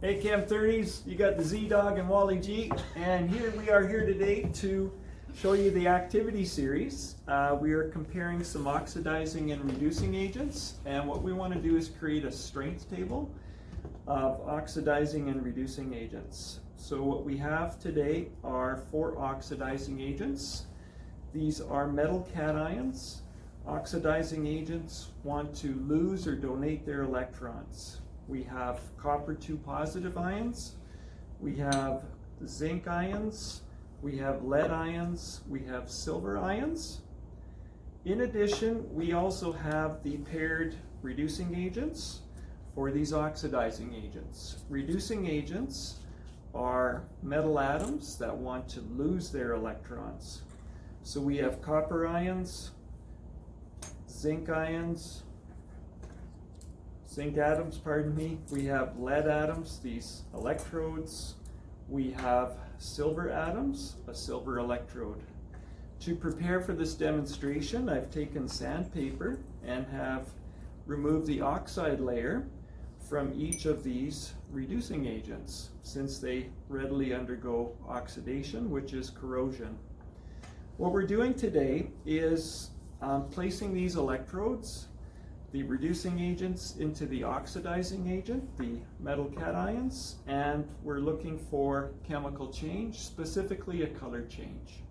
Hey Chem 30s, you got the Z-Dog and Wally G, and here we are here today to show you the activity series. We are comparing some oxidizing and reducing agents, and what we want to do is create a strength table of oxidizing and reducing agents. So what we have today are 4 oxidizing agents. These are metal cations. Oxidizing agents want to lose or donate their electrons. We have copper 2 positive ions, we have zinc ions, we have lead ions, we have silver ions. In addition, we also have the paired reducing agents for these oxidizing agents. Reducing agents are metal atoms that want to lose their electrons. So we have copper ions, zinc atoms, we have lead atoms, these electrodes, we have silver atoms, a silver electrode. To prepare for this demonstration, I've taken sandpaper and have removed the oxide layer from each of these reducing agents, since they readily undergo oxidation, which is corrosion. What we're doing today is placing these electrodes, the reducing agents, into the oxidizing agent, the metal cations, and we're looking for chemical change, specifically a color change.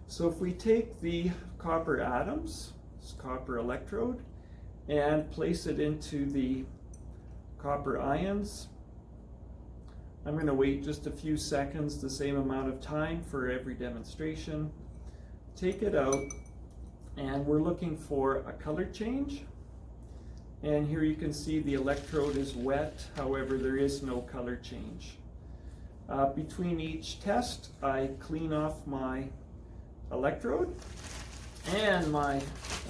So if we take the copper atoms, this copper electrode, and place it into the copper ions, I'm going to wait just a few seconds, the same amount of time for every demonstration, take it out, and we're looking for a color change. And here you can see the electrode is wet, however there is no color change. Between each test, I clean off my electrode, and my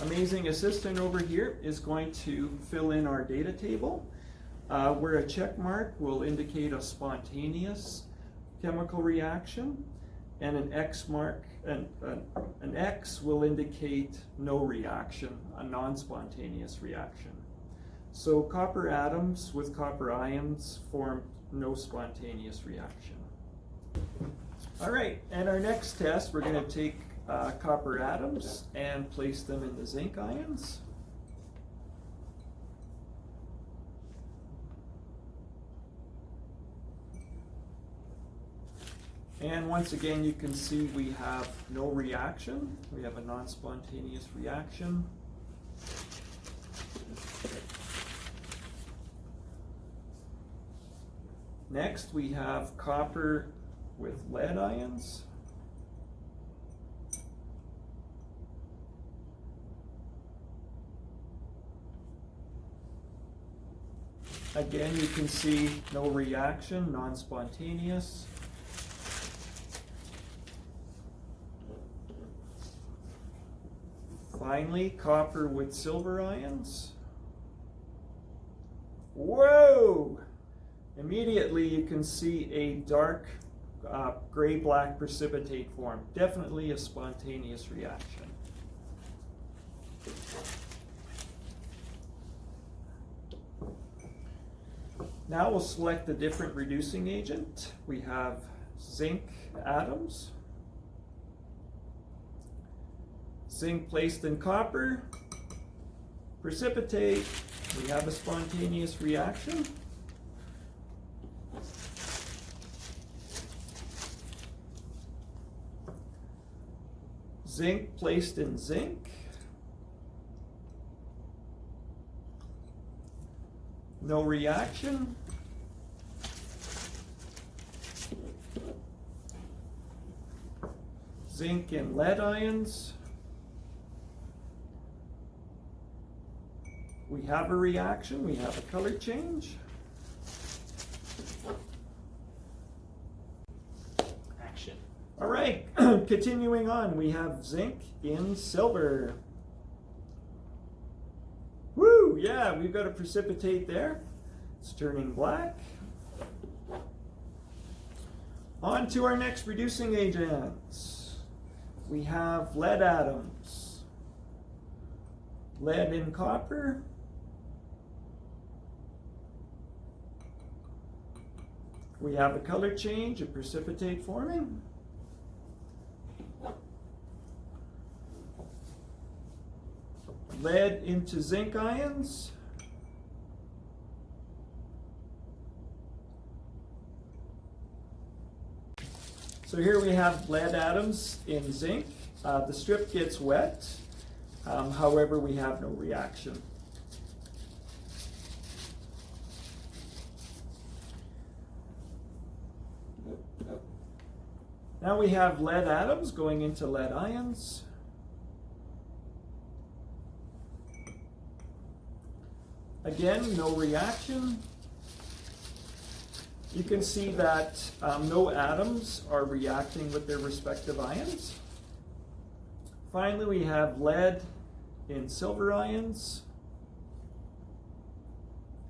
amazing assistant over here is going to fill in our data table, where a check mark will indicate a spontaneous chemical reaction, and an X mark, and an X will indicate no reaction, a non-spontaneous reaction. So copper atoms with copper ions form no spontaneous reaction. All right, and our next test, we're going to take copper atoms and place them in the zinc ions. And once again, you can see we have no reaction. We have a non-spontaneous reaction. Next, we have copper with lead ions. Again, you can see no reaction, non-spontaneous. Finally, copper with silver ions. Whoa! Immediately you can see a dark gray-black precipitate form. Definitely a spontaneous reaction. Now we'll select a different reducing agent. We have zinc atoms. Zinc placed in copper, precipitate, we have a spontaneous reaction. Zinc placed in zinc, no reaction. Zinc and lead ions, we have a reaction, we have a color change. Action. All right, continuing on, we have zinc in silver. Woo, yeah, we've got a precipitate there. It's turning black. On to our next reducing agents. We have lead atoms. Lead in copper. We have a color change, a precipitate forming. Lead into zinc ions. So here we have lead atoms in zinc. The strip gets wet, however we have no reaction. Now we have lead atoms going into lead ions. Again, no reaction. You can see that no atoms are reacting with their respective ions. Finally, we have lead in silver ions.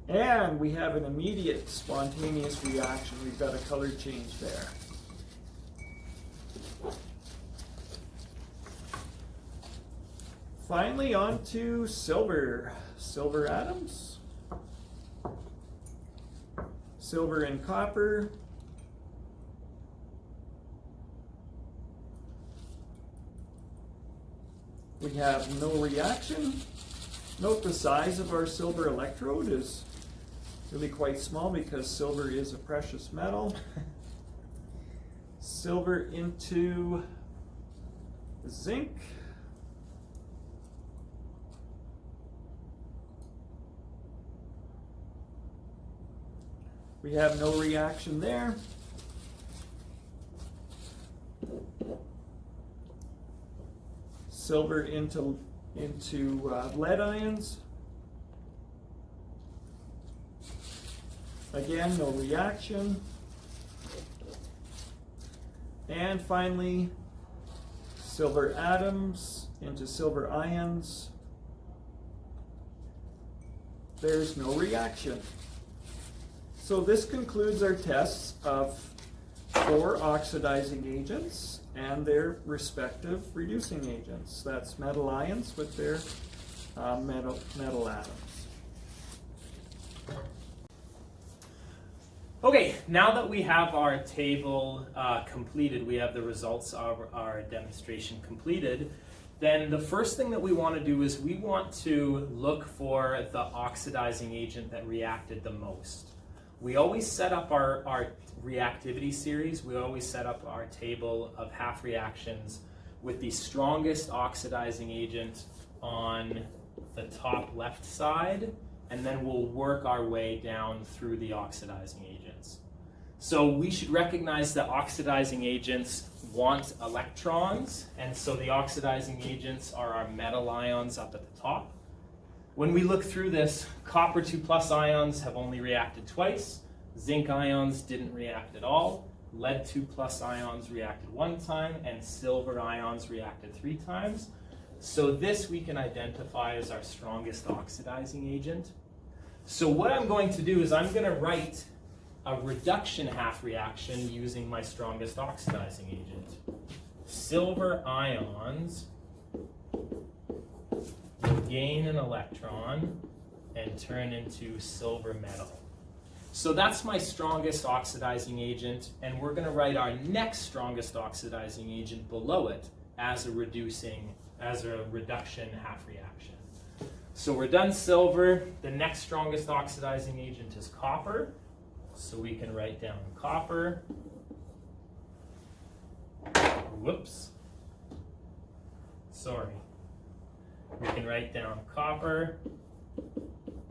And we have an immediate spontaneous reaction. We've got a color change there. Finally, on to silver. Silver atoms. Silver and copper. We have no reaction. Note the size of our silver electrode is really quite small because silver is a precious metal. Silver into zinc. We have no reaction there. Silver into lead ions. Again, no reaction. And finally, silver atoms into silver ions. There's no reaction. So this concludes our tests of 4 oxidizing agents and their respective reducing agents. That's metal ions with their metal atoms. Okay, now that we have our table completed, we have the results of our demonstration completed, then the first thing that we want to do is we want to look for the oxidizing agent that reacted the most. We always set up our reactivity series, we always set up our table of half reactions with the strongest oxidizing agent on the top left side, and then we'll work our way down through the oxidizing agents. So we should recognize that oxidizing agents want electrons, and so the oxidizing agents are our metal ions up at the top. When we look through this, copper 2+ ions have only reacted twice, zinc ions didn't react at all, lead 2+ ions reacted 1 time, and silver ions reacted 3 times. So this we can identify as our strongest oxidizing agent. So what I'm going to do is I'm going to write a reduction half reaction using my strongest oxidizing agent. Silver ions will gain an electron and turn into silver metal. So that's my strongest oxidizing agent, and we're going to write our next strongest oxidizing agent below it as a reduction half reaction. So we're done silver. The next strongest oxidizing agent is copper. So we can write down copper. Whoops. Sorry. We can write down copper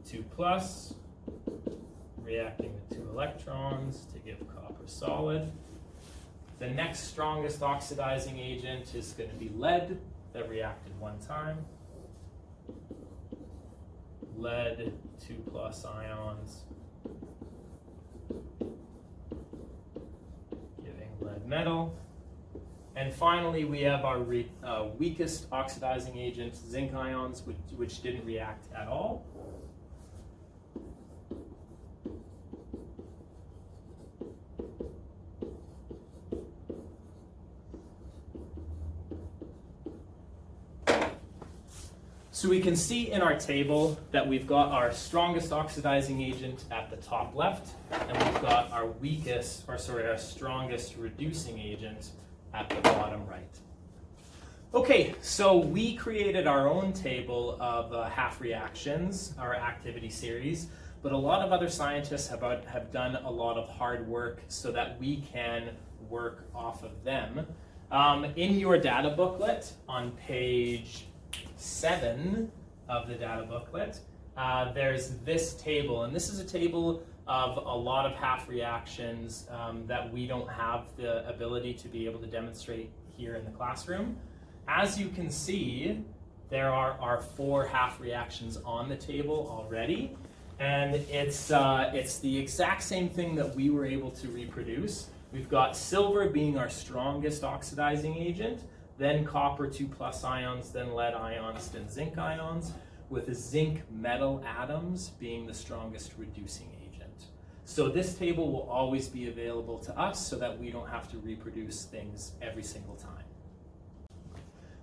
2+, reacting with 2 electrons to give copper solid. The next strongest oxidizing agent is going to be lead that reacted 1 time. Lead 2+ ions giving lead metal. And finally, we have our weakest oxidizing agent, zinc ions, which didn't react at all. So we can see in our table that we've got our strongest oxidizing agent at the top left, and we got our our strongest reducing agent at the bottom right. Okay, so we created our own table of half reactions, our activity series, but a lot of other scientists have done a lot of hard work so that we can work off of them. In your data booklet, on page 7 of the data booklet, there's this table, and this is a table of a lot of half reactions that we don't have the ability to be able to demonstrate here in the classroom. As you can see, there are our 4 half reactions on the table already, and it's the exact same thing that we were able to reproduce. We've got silver being our strongest oxidizing agent, then copper 2+ ions, then lead ions, then zinc ions, with the zinc metal atoms being the strongest reducing agent. So this table will always be available to us so that we don't have to reproduce things every single time.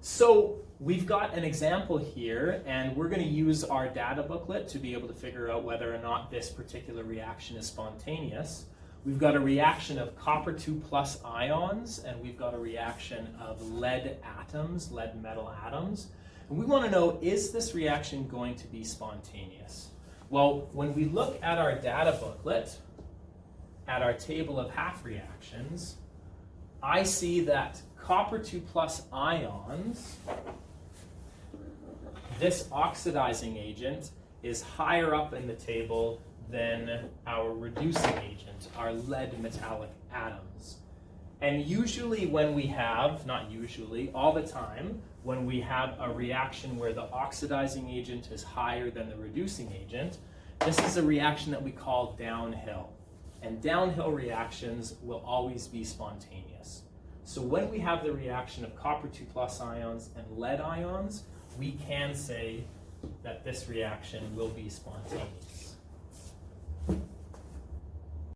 So we've got an example here, and we're going to use our data booklet to be able to figure out whether or not this particular reaction is spontaneous. We've got a reaction of copper 2+ ions, and we've got a reaction of lead atoms, lead metal atoms. And we want to know, is this reaction going to be spontaneous? Well, when we look at our data booklet, at our table of half reactions, I see that copper 2+ ions, this oxidizing agent, is higher up in the table than our reducing agent, our lead metallic atoms. And usually when we have, not usually, all the time, when we have a reaction where the oxidizing agent is higher than the reducing agent, this is a reaction that we call downhill. And downhill reactions will always be spontaneous. So when we have the reaction of copper 2+ ions and lead ions, we can say that this reaction will be spontaneous.